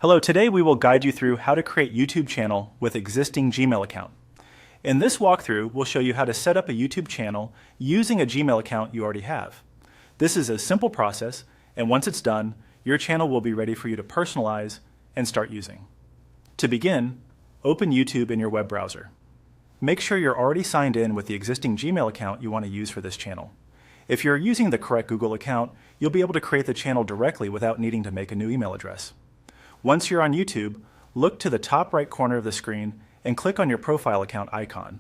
Hello, today we will guide you through how to create YouTube channel with existing Gmail account. In this walkthrough, we'll show you how to set up a YouTube channel using a Gmail account you already have. This is a simple process, and once it's done, your channel will be ready for you to personalize and start using. To begin, open YouTube in your web browser. Make sure you're already signed in with the existing Gmail account you want to use for this channel. If you're using the correct Google account, you'll be able to create the channel directly without needing to make a new email address. Once you're on YouTube, look to the top right corner of the screen and click on your profile account icon.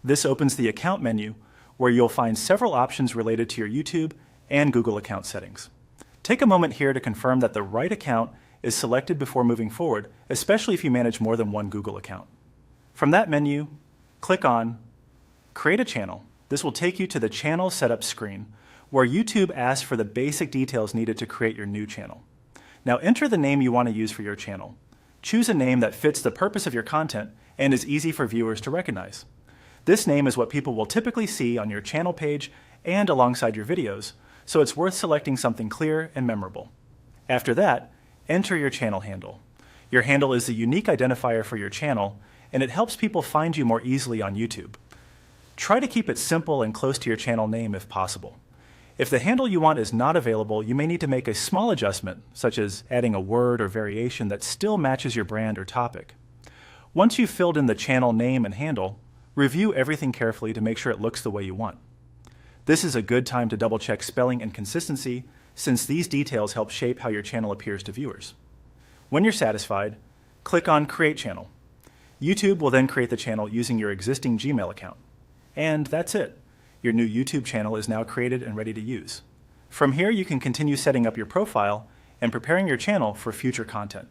This opens the account menu where you'll find several options related to your YouTube and Google account settings. Take a moment here to confirm that the right account is selected before moving forward, especially if you manage more than one Google account. From that menu, click on Create a Channel. This will take you to the Channel Setup screen, where YouTube asks for the basic details needed to create your new channel. Now enter the name you want to use for your channel. Choose a name that fits the purpose of your content and is easy for viewers to recognize. This name is what people will typically see on your channel page and alongside your videos, so it's worth selecting something clear and memorable. After that, enter your channel handle. Your handle is the unique identifier for your channel, and it helps people find you more easily on YouTube. Try to keep it simple and close to your channel name if possible. If the handle you want is not available, you may need to make a small adjustment, such as adding a word or variation that still matches your brand or topic. Once you've filled in the channel name and handle, review everything carefully to make sure it looks the way you want. This is a good time to double-check spelling and consistency, since these details help shape how your channel appears to viewers. When you're satisfied, click on Create Channel. YouTube will then create the channel using your existing Gmail account. And that's it. Your new YouTube channel is now created and ready to use. From here, you can continue setting up your profile and preparing your channel for future content.